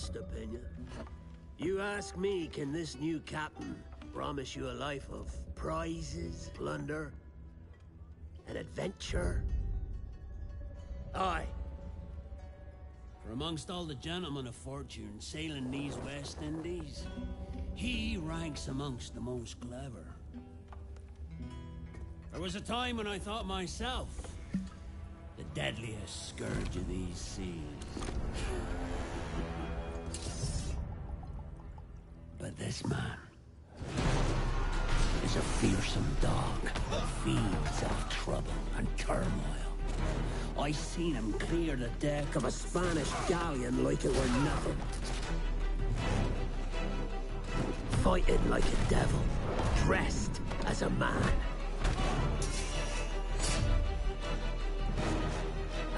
honest opinion. You ask me, can this new captain promise you a life of prizes, plunder, and adventure? Aye. For amongst all the gentlemen of fortune sailing these West Indies, he ranks amongst the most clever. There was a time when I thought myself the deadliest scourge of these seas. But this man is a fearsome dog that feeds off trouble and turmoil. I seen him clear the deck of a Spanish galleon like it were nothing. Fighting like a devil, dressed as a man.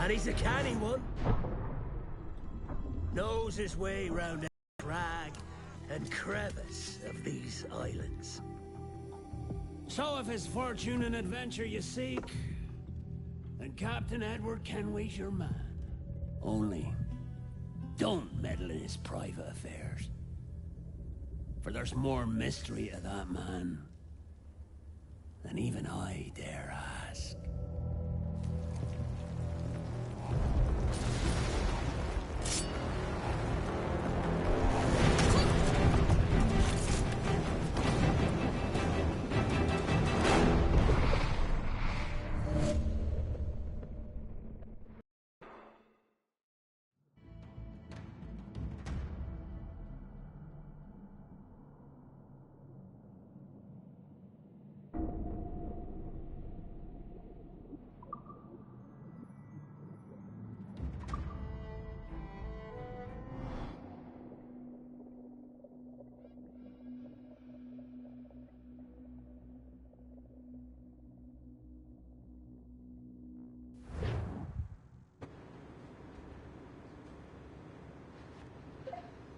And he's a canny one. Knows his way round every crag and crevice of these islands. So if it's fortune and adventure you seek, then Captain Edward Kenway's your man. Only, don't meddle in his private affairs. For there's more mystery to that man than even I dare ask.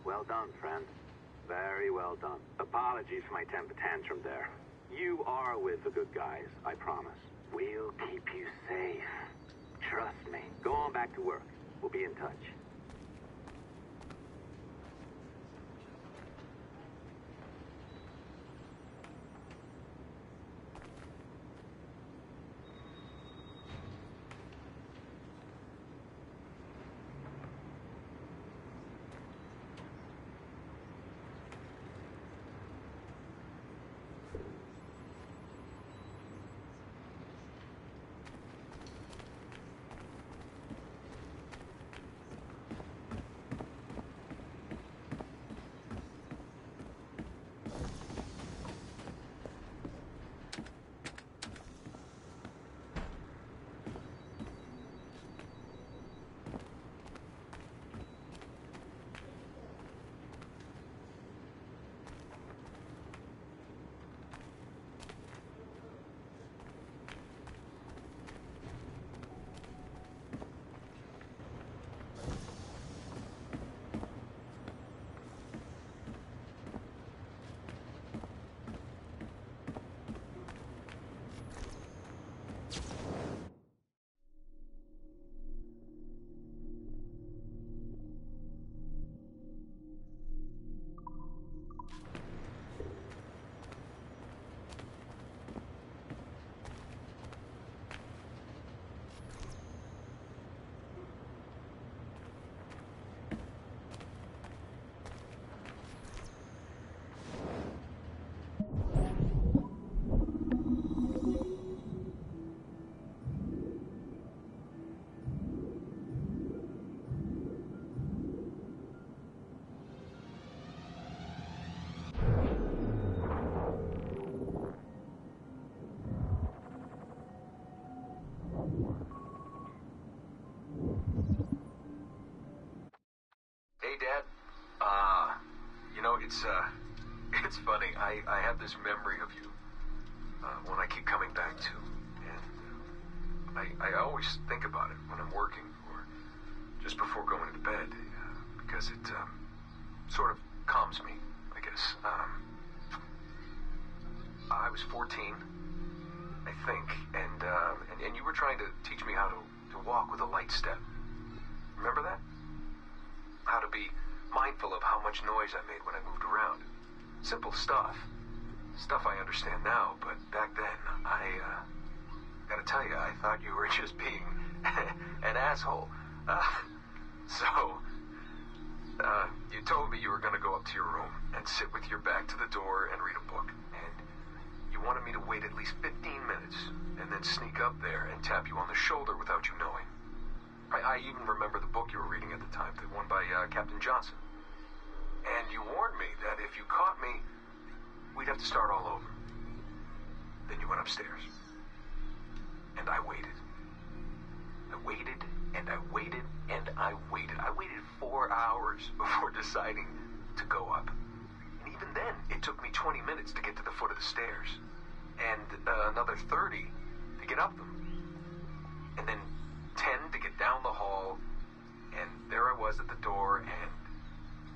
Well done, friend. Very well done. Apologies for my temper tantrum there. You are with the good guys, I promise. We'll keep you safe. Trust me. Go on back to work. We'll be in touch. Hey, Dad. It's funny. I have this memory of you, one I keep coming back to. And I always think about it when I'm working or just before going to bed, because it sort of calms me, I guess. I was 14, I think, and you were trying to teach me how to walk with a light step. Remember that? How to be mindful of how much noise I made when I moved around. Simple stuff. Stuff I understand now, but back then, gotta tell you, I thought you were just being an asshole. You told me you were gonna go up to your room and sit with your back to the door and read a book. And you wanted me to wait at least 15 minutes and then sneak up there and tap you on the shoulder without you knowing. I even remember the book you were reading at the time, the one by Captain Johnson. And you warned me that if you caught me, we'd have to start all over. Then you went upstairs. And I waited. I waited, and I waited, and I waited. I waited 4 hours before deciding to go up. And even then, it took me 20 minutes to get to the foot of the stairs. And another 30 to get up them. And then 10 to get down the hall. And there I was at the door and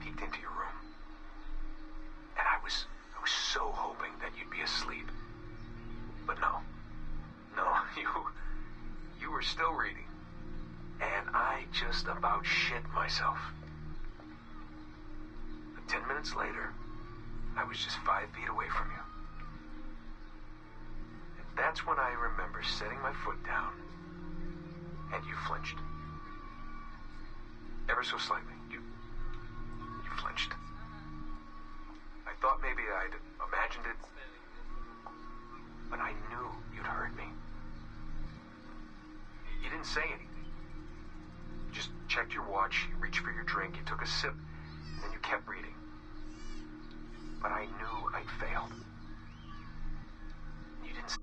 peeked into your room. And I was so hoping that you'd be asleep. But no, you were still reading. And I just about shit myself. But 10 minutes later, I was just 5 feet away from you. And that's when I remember setting my foot down, and you flinched. Ever so slightly. You flinched. I thought maybe I'd imagined it, but I knew you'd heard me. You didn't say anything. You just checked your watch, you reached for your drink, you took a sip, and then you kept reading. But I knew I'd failed. You didn't say...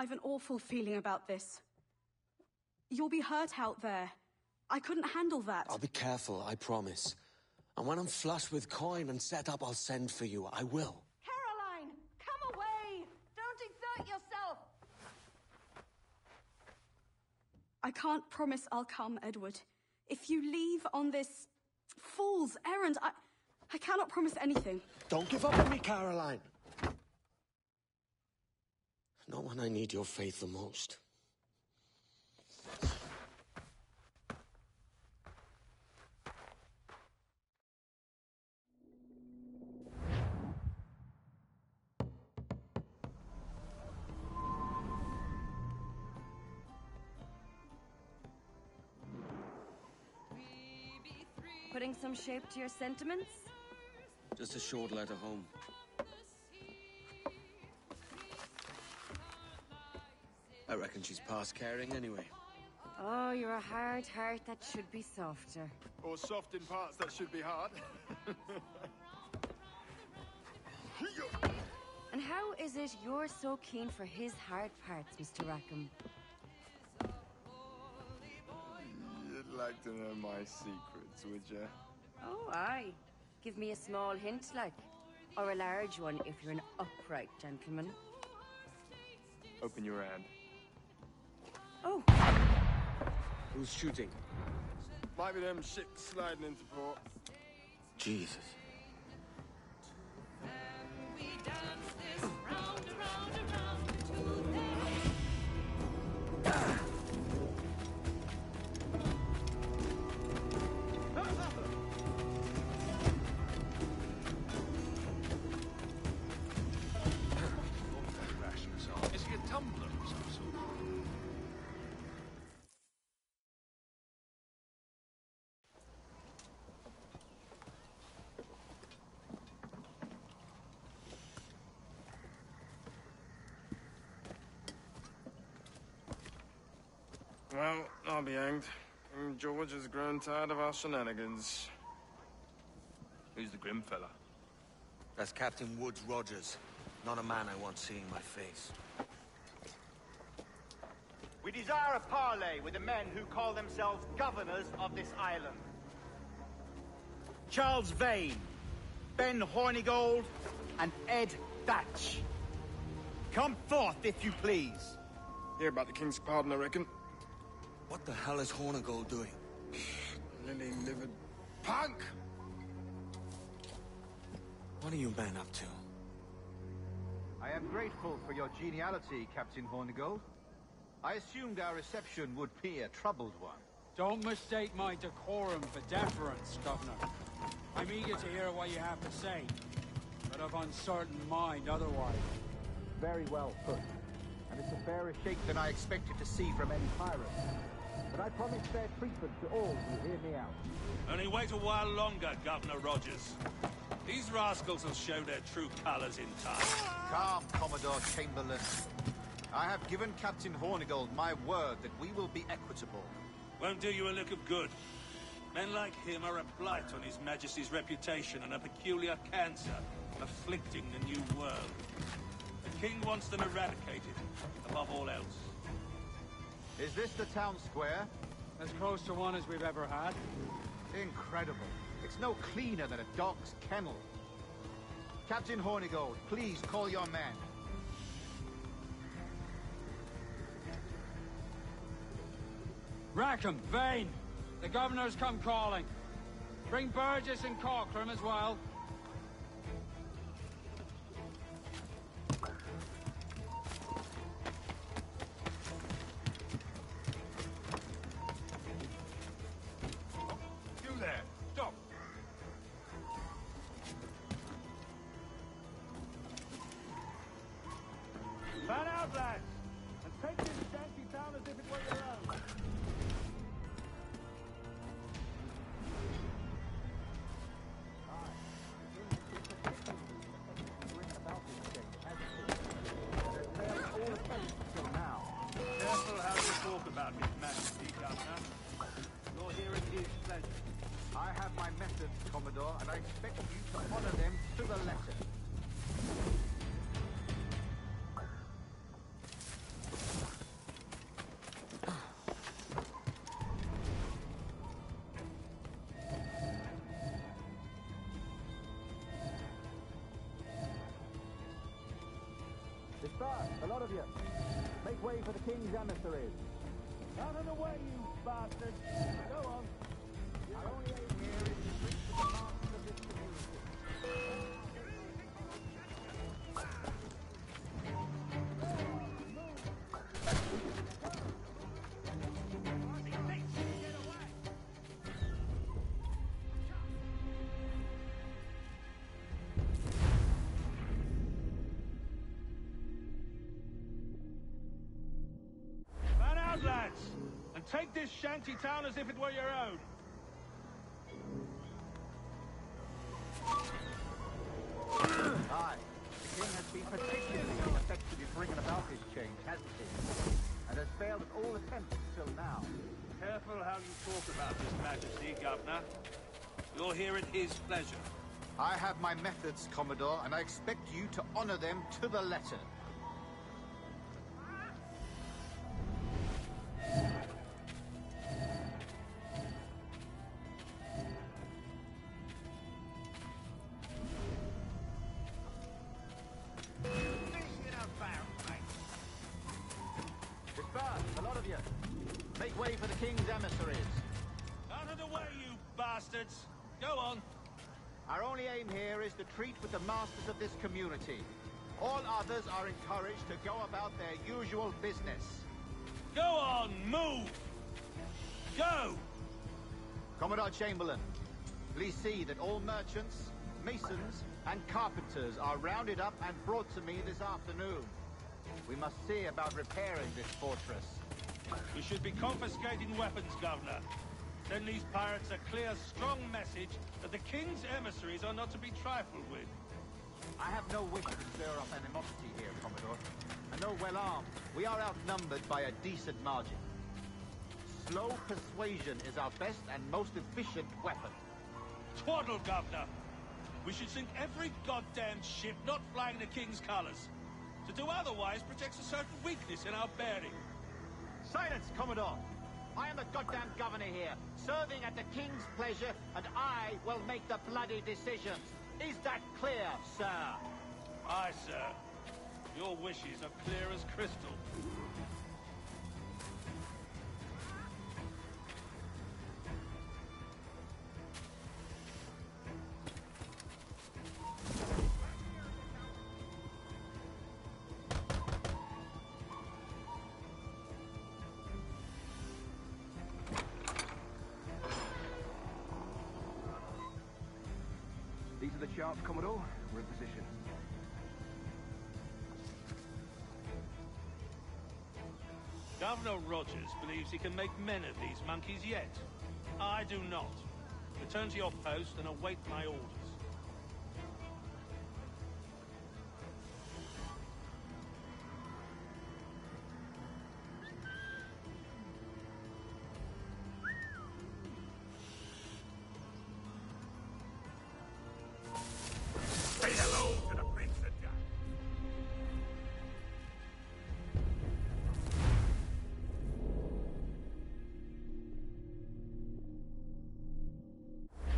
I've an awful feeling about this. You'll be hurt out there. I couldn't handle that. I'll be careful, I promise. And when I'm flush with coin and set up, I'll send for you. I will. Caroline! Come away! Don't exert yourself! I can't promise I'll come, Edward. If you leave on this fool's errand, I cannot promise anything. Don't give up on me, Caroline! Not when I need your faith the most. Putting some shape to your sentiments? Just a short letter home. I reckon she's past caring anyway. Oh, you're a hard heart that should be softer. Or soft in parts that should be hard. And how is it you're so keen for his hard parts, Mr. Rackham? You'd like to know my secrets, would you? Oh, aye. Give me a small hint, like. Or a large one, if you're an upright gentleman. Open your hand. Oh. Who's shooting? Might be them ships sliding into port. Jesus. Is he a tumbler of some sort? Well, I'll be hanged. George has grown tired of our shenanigans. Who's the grim fella? That's Captain Woods Rogers. Not a man I want seeing my face. We desire a parley with the men who call themselves governors of this island. Charles Vane, Ben Hornigold, and Ed Thatch. Come forth, if you please. Hear about the King's pardon, I reckon. What the hell is Hornigold doing? Lily-livered punk! What are you men up to? I am grateful for your geniality, Captain Hornigold. I assumed our reception would be a troubled one. Don't mistake my decorum for deference, Governor. I'm eager to hear what you have to say, but of uncertain mind otherwise. Very well put. And it's a fairer shake than I expected to see from any pirates. But I promise fair treatment to all who hear me out. Only wait a while longer, Governor Rogers. These rascals will show their true colors in time. Calm, Commodore Chamberlain. I have given Captain Hornigold my word that we will be equitable. Won't do you a lick of good. Men like him are a blight on His Majesty's reputation and a peculiar cancer afflicting the New World. The King wants them eradicated, above all else. Is this the town square? As close to one as we've ever had. Incredible. It's no cleaner than a dog's kennel. Captain Hornigold, please call your men. Rackham, Vane! The Governor's come calling. Bring Burgess and Cockram as well. You there! Stop! Fan out, lads! And take this shanty town as if it were your own. Careful how you talk about His Majesty, Governor. Your hearing is pleasure. I have my methods, Commodore, and I expect you to honor them to the letter. Disperse, a lot of you. Make way for the king's emissaries. Out of the way, you bastards! Go on. Our only aim here is to reach the masters of this community. Man out, lads! And take this shanty town as if it were your own. Aye, the king has been particularly effective in bringing about this change, hasn't he? And has failed at all attempts until now. Careful how you talk about His Majesty, Governor. You'll hear it his pleasure. I have my methods, Commodore, and I expect you to honor them to the letter. Disperse, a lot of you. Make way for the king's emissaries. Out of the way, you bastards! Go on. Our only aim here is to treat with the masters of this community. All others are encouraged to go about their usual business. Go on, move! Go! Commodore Chamberlain, please see that all merchants, masons, and carpenters are rounded up and brought to me this afternoon. We must see about repairing this fortress. We should be confiscating weapons, Governor. Send these pirates a clear, strong message that the King's emissaries are not to be trifled with. I have no wish to stir up animosity here, Commodore. And though well armed, we are outnumbered by a decent margin. Slow persuasion is our best and most efficient weapon. Twaddle, Governor! We should sink every goddamn ship not flying the King's colours. To do otherwise protects a certain weakness in our bearing. Silence, Commodore! I am the goddamn governor here, serving at the king's pleasure, and I will make the bloody decisions. Is that clear, sir? Aye, sir. Your wishes are clear as crystal. These are the sharps, Commodore. We're in position. Governor Rogers believes he can make men of these monkeys yet. I do not. Return to your post and await my orders. Say hello to the Prince of Jack.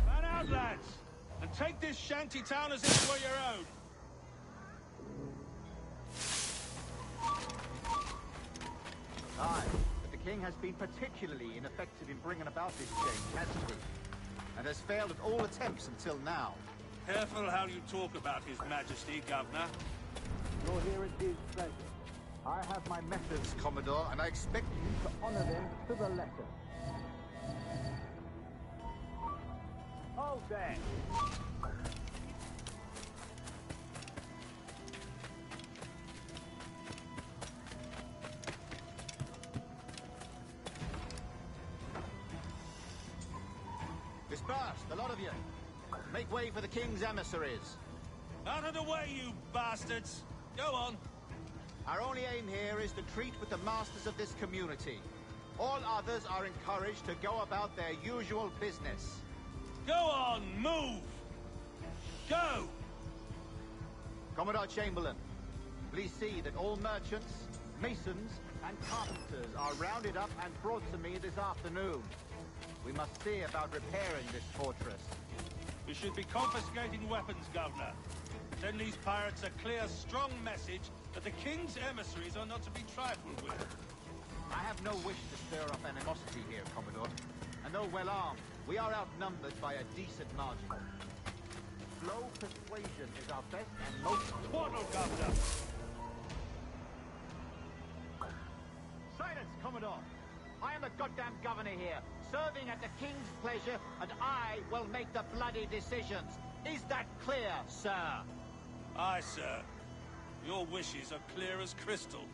Man out, lads! And take this shanty town as if it were your own. Aye, but the king has been particularly ineffective in bringing about this change, hasn't he? And has failed at all attempts until now. Careful how you talk about His Majesty, Governor. You'll hear it his pleasure. I have my methods, Commodore, and I expect you to honor them to the letter. Hold there. Disperse, the lot of you. Make way for the king's emissaries. Out of the way, you bastards! Go on. Our only aim here is to treat with the masters of this community. All others are encouraged to go about their usual business. Go on, move! Go! Commodore Chamberlain, please see that all merchants, masons, and carpenters are rounded up and brought to me this afternoon. We must see about repairing this fortress. We should be confiscating weapons, Governor. Send these pirates a clear, strong message that the king's emissaries are not to be trifled with. I have no wish to stir up animosity here, Commodore. And though well armed, we are outnumbered by a decent margin. Slow persuasion is our best and most... Twaddle, Governor! Silence, Commodore! I am the goddamn governor here, serving at the king's pleasure, and I will make the bloody decisions. Is that clear, sir? Aye, sir. Your wishes are clear as crystal.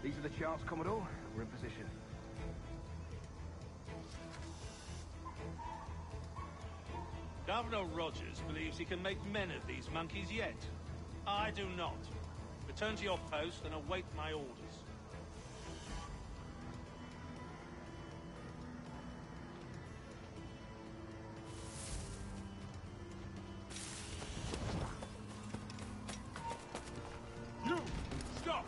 These are the charts, Commodore. We're in position. Governor Rogers believes he can make men of these monkeys yet. I do not. Return to your post and await my orders. You! Stop!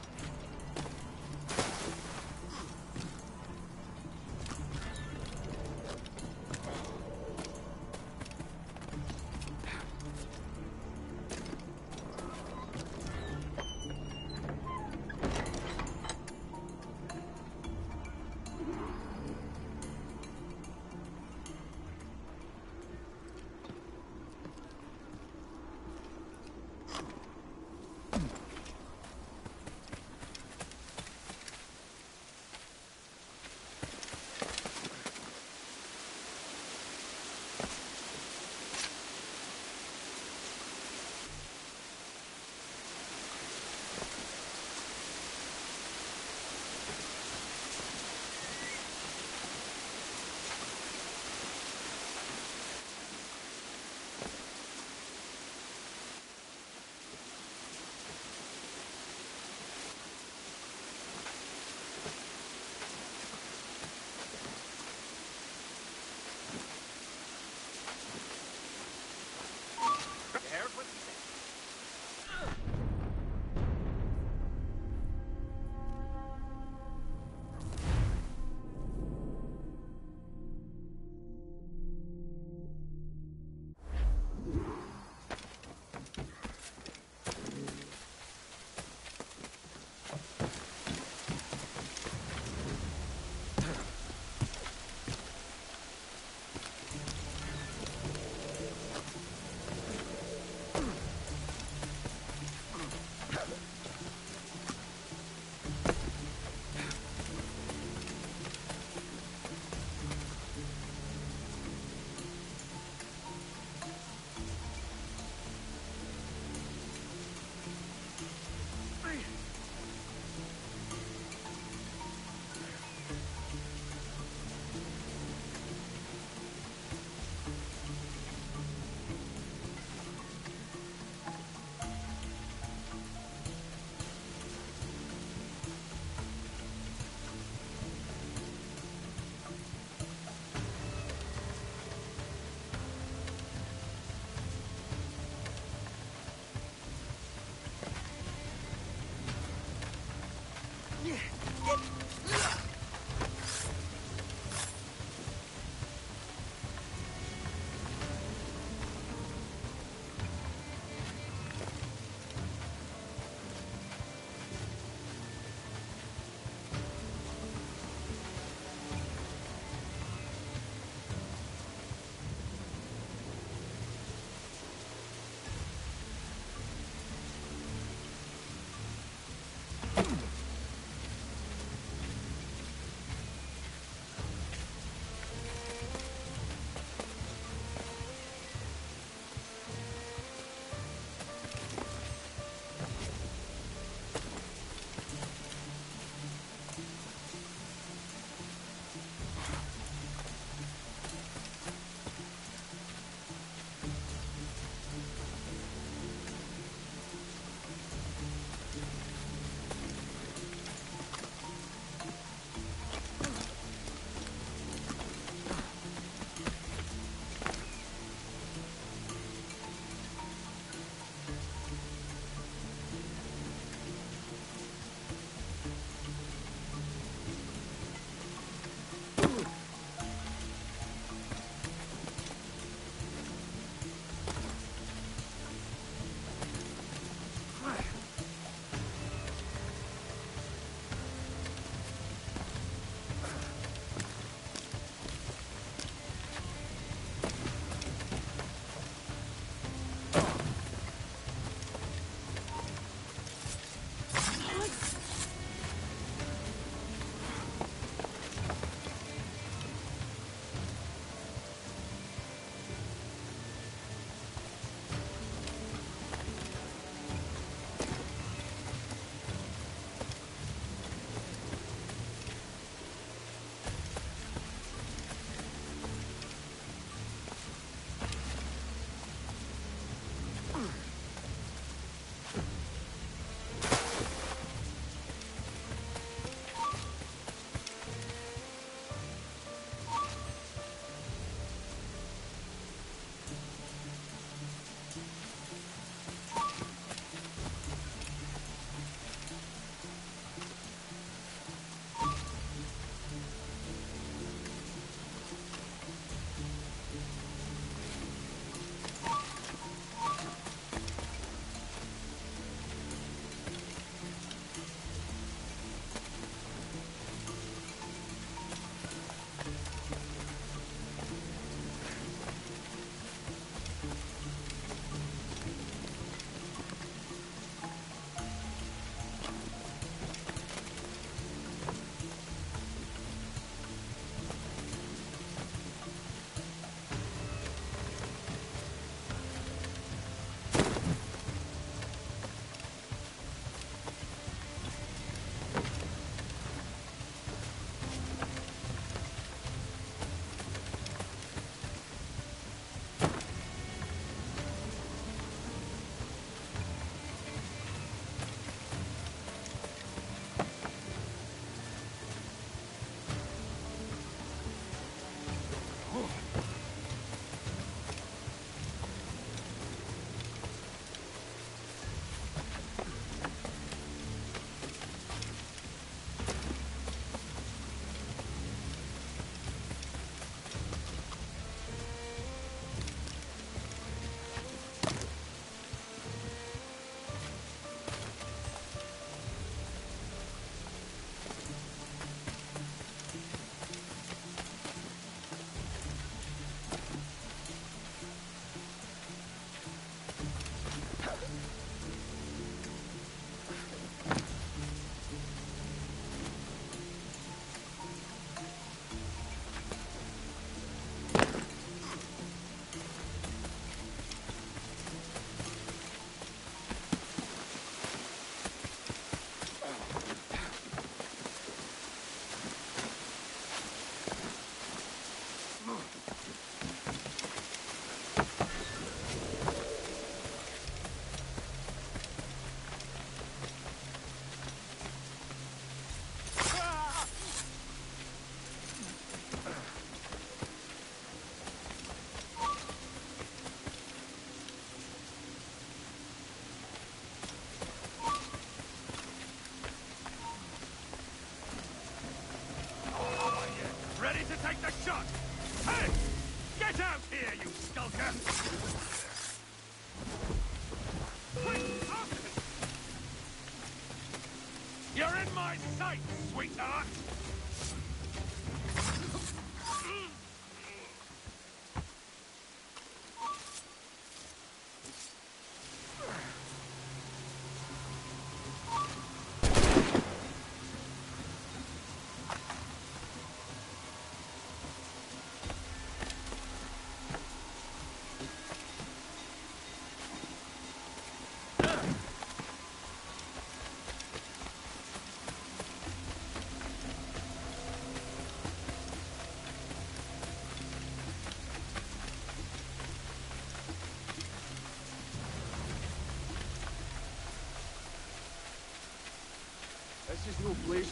sight, sweetheart! Let's just go, please.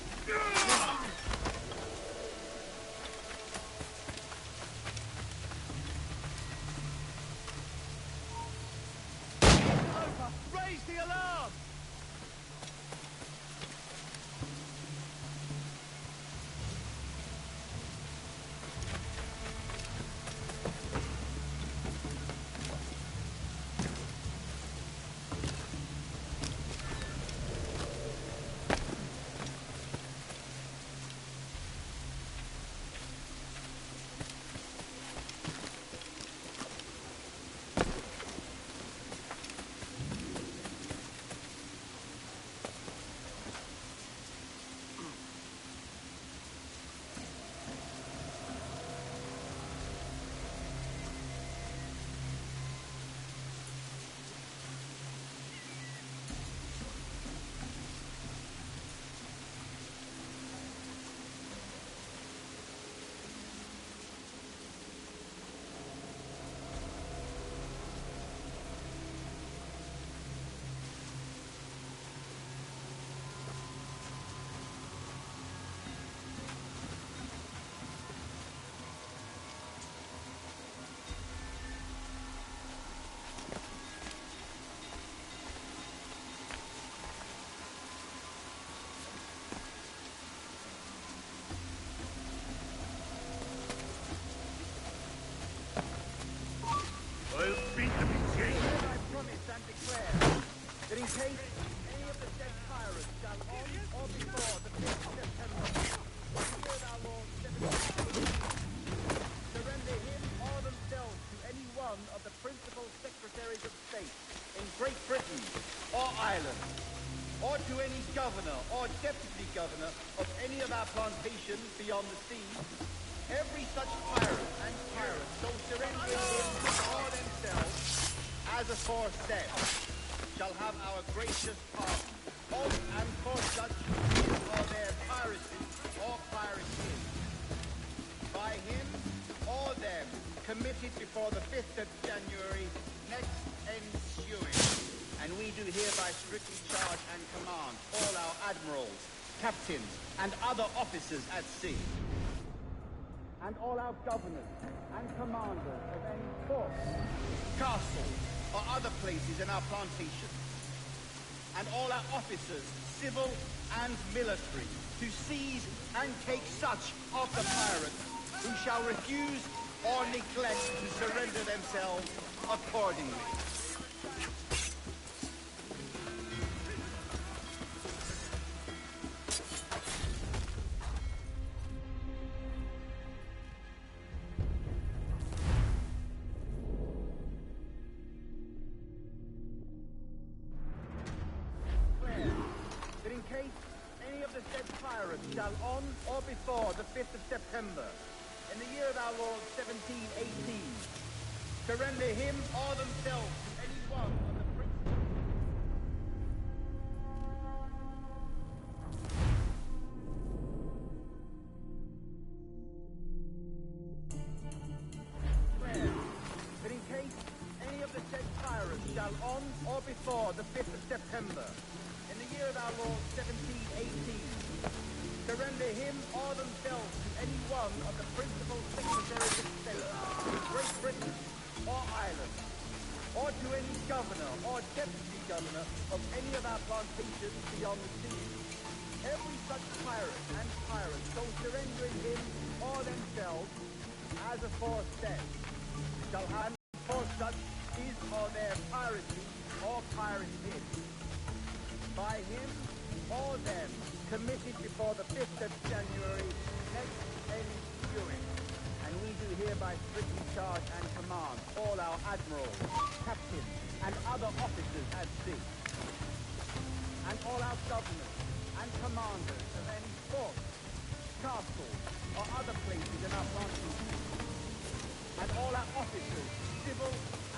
Raise the alarm! I'll beat them in jail. I promise and declare that in case any of the dead pirates shall on or before the 5th of September, the year of our Lord 1718, surrender him or themselves to any one of the principal secretaries of state in Great Britain or Ireland, or to any governor or deputy governor of any of our plantations beyond the sea, every such pirate and pirate so surrendering him or themselves as aforesaid shall have our gracious pardon, of and for such his or their piracy or piracy by him or them committed before the 5th of January next ensuing. And we do hereby strictly charge and command all our admirals, captains, and other officers at sea, and all our governors and commanders of any fort, castle, or other places in our plantations, and all our officers, civil and military, to seize and take such of the pirates who shall refuse or neglect to surrender themselves accordingly. Shall on or before the 5th of September, in the year of our Lord 1718, surrender him or themselves to any one of the principal... That in case any of the said pirates shall on or before the 5th of September, in the year of our Lord 1718, surrender him or themselves to any one of the principal secretaries of state in Great Britain or Ireland, or to any governor or deputy governor of any of our plantations beyond the sea, every such pirate and pirate so surrendering him or themselves as aforesaid shall have for such his or their piracy or piracy by him or them committed before the 5th of January next ensuing. And we do hereby strictly charge and command all our admirals, captains, and other officers at sea, and all our governors and commanders of any fort, castle, or other places in our plantation, and all our officers, civil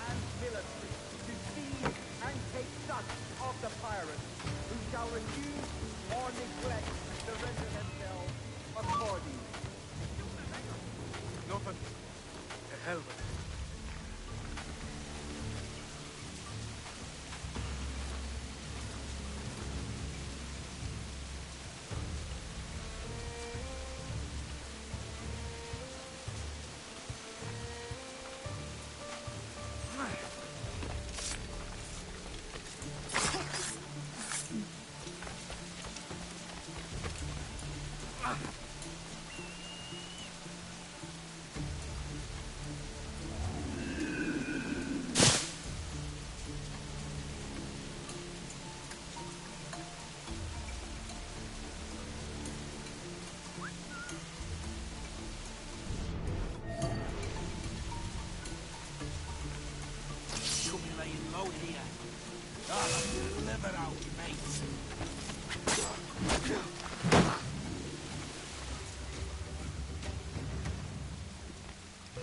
and military, to seize and take such of the pirates who shall refuse or neglect to surrender themselves accordingly. Nothing. To hell with it.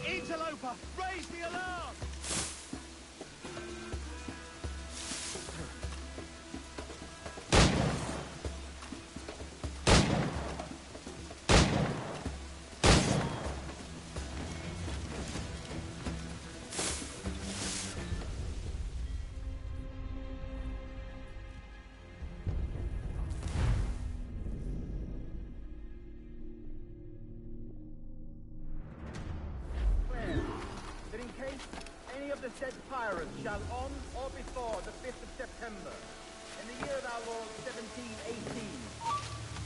Interloper, raise the alarm! The said pirates shall on or before the 5th of September, in the year of our Lord 1718,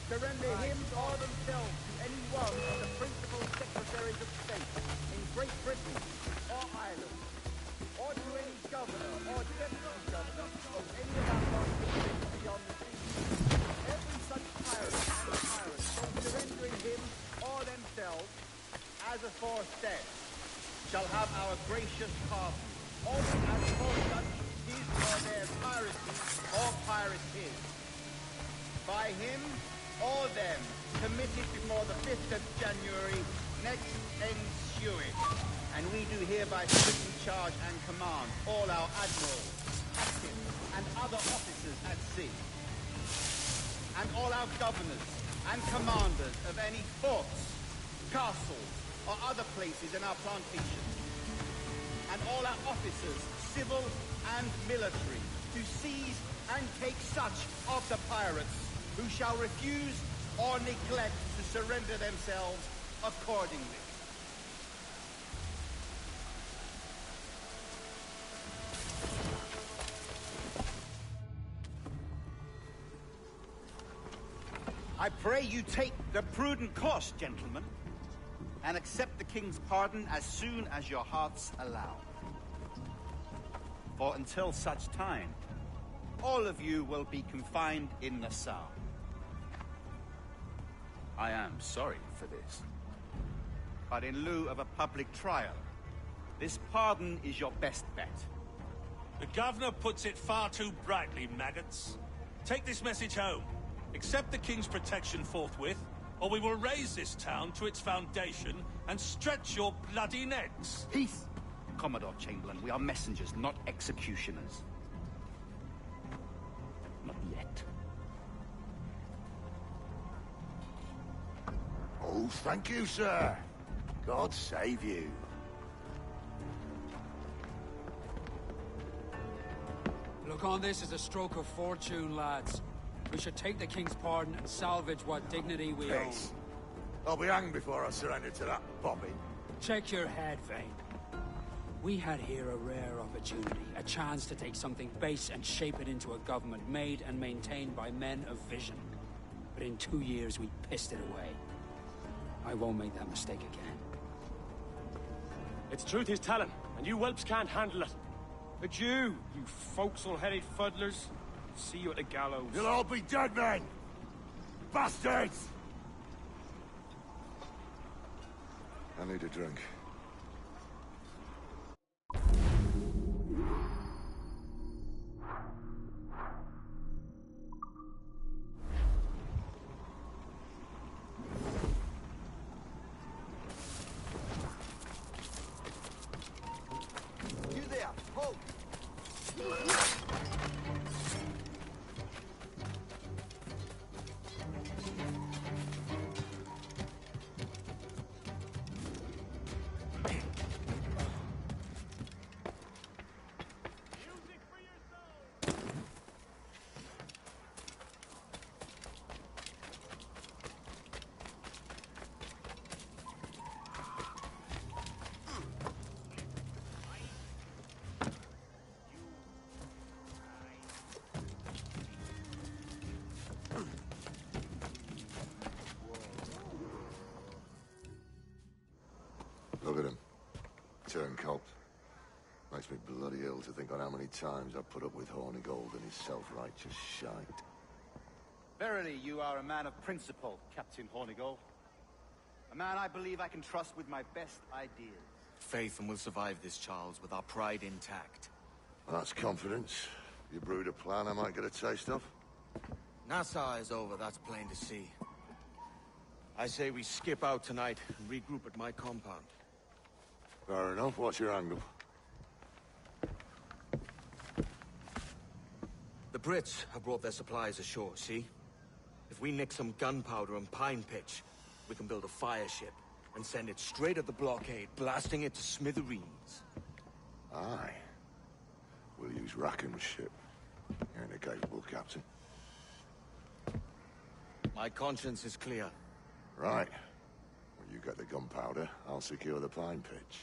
surrender him or themselves to any one of the principal secretaries of state in Great Britain or Ireland, or to any governor or deputy governor of any of our provinces beyond the sea. Every such pirate so surrendering him or themselves, as aforesaid, shall have our gracious pardon, only as for such his or their piracy or piracies, by him or them committed before the 5th of January next ensuing. And we do hereby strictly charge and command all our admirals, captains, and other officers at sea, and all our governors and commanders of any forts, castles, or other places in our plantation, and all our officers, civil and military, to seize and take such of the pirates who shall refuse or neglect to surrender themselves accordingly. I pray you take the prudent course, gentlemen, and accept the king's pardon as soon as your hearts allow. For until such time, all of you will be confined in Nassau. I am sorry for this, but in lieu of a public trial, this pardon is your best bet. The governor puts it far too brightly, maggots. Take this message home. Accept the king's protection forthwith, or we will raise this town to its foundation and stretch your bloody necks. Peace! Commodore Chamberlain, we are messengers, not executioners. Not yet. Oh, thank you, sir. God save you. Look on this as a stroke of fortune, lads. We should take the king's pardon and salvage what dignity we own. Peace. I'll be hanged before I surrender to that bobbin. Check your head, Vane. We had here a rare opportunity, a chance to take something base and shape it into a government made and maintained by men of vision. But in 2 years, we pissed it away. I won't make that mistake again. It's truth he's telling, and you whelps can't handle it. But you forecastle-headed fuddlers, see you at the gallows. You'll all be dead men! bastards! I need a drink. You there! Hold! Look at him. Turned cop. Makes me bloody ill to think on how many times I've put up with Hornigold and his self-righteous shite. Verily, you are a man of principle, Captain Hornigold. A man I believe I can trust with my best ideas. Faith, and we'll survive this, Charles, with our pride intact. That's confidence. You brewed a plan I might get a taste of? Nassau is over, that's plain to see. I say we skip out tonight and regroup at my compound. Fair enough. What's your angle? The Brits have brought their supplies ashore, see? If we nick some gunpowder and pine pitch, we can build a fire ship and send it straight at the blockade, blasting it to smithereens. Aye. We'll use Rackham's ship. You're in a capable captain. My conscience is clear. Right. When you get the gunpowder, I'll secure the pine pitch.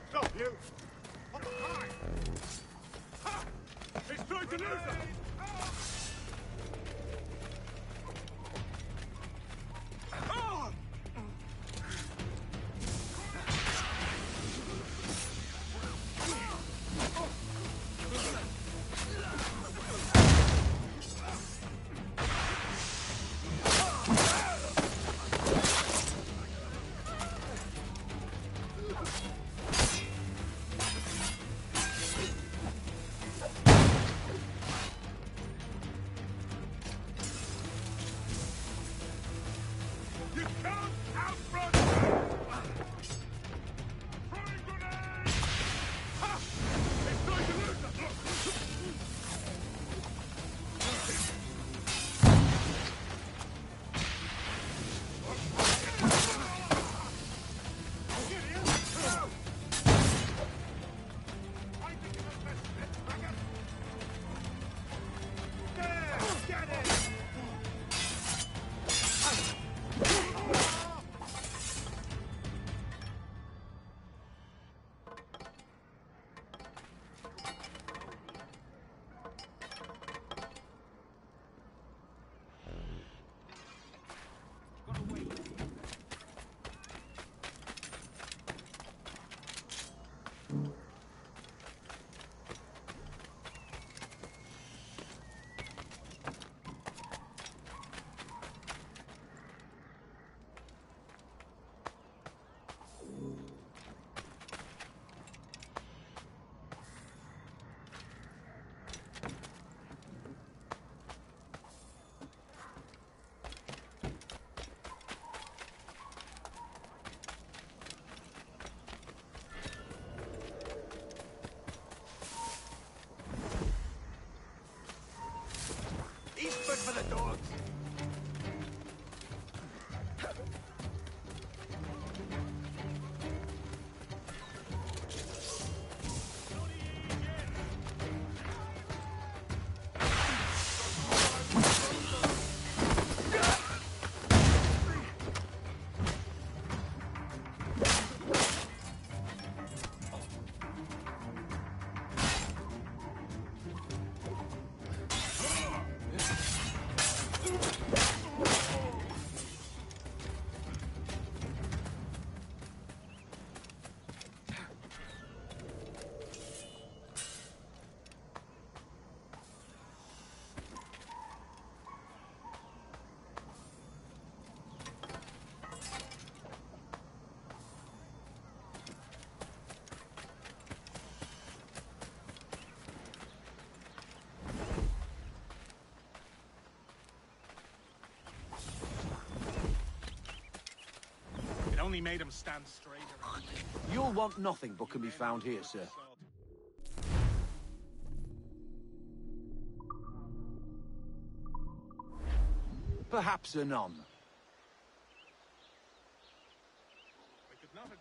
Stop, you! On the line! Ha! He's trying to lose us! only made him stand straighter. You'll want nothing but can be found here, sir. Perhaps anon. I could not agree.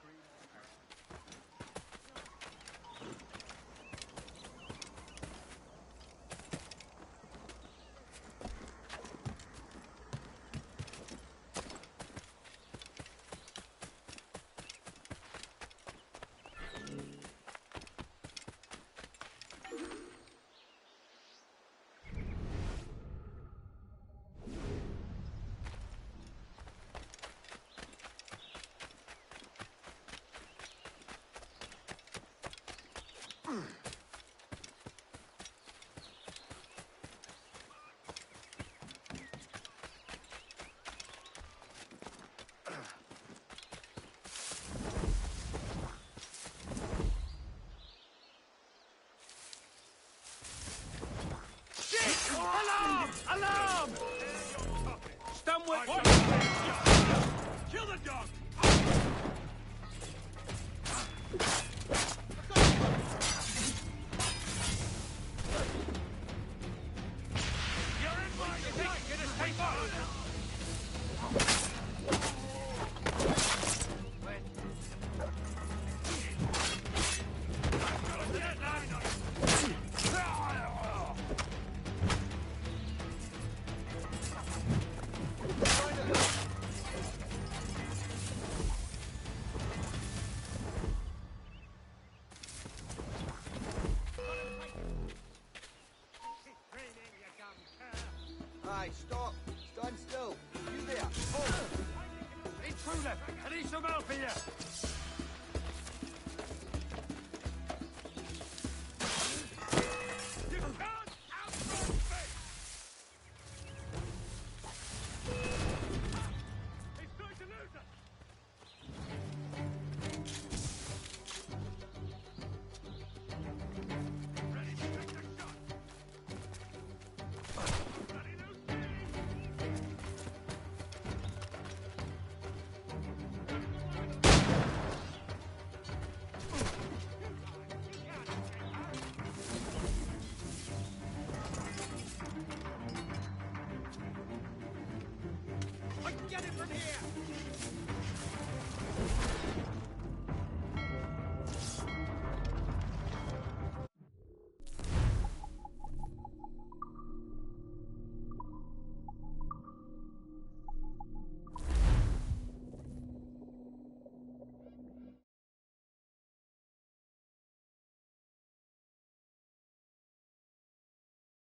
Alarm! Alarm! Stand with... Kill the dog! You're in my attack! Get us take off! Aye, stop. Stand still. You there. Oh. Intruder! I need some help here! You can't outrun me! He's going to lose us! Ready to take the shot! I can get it from here!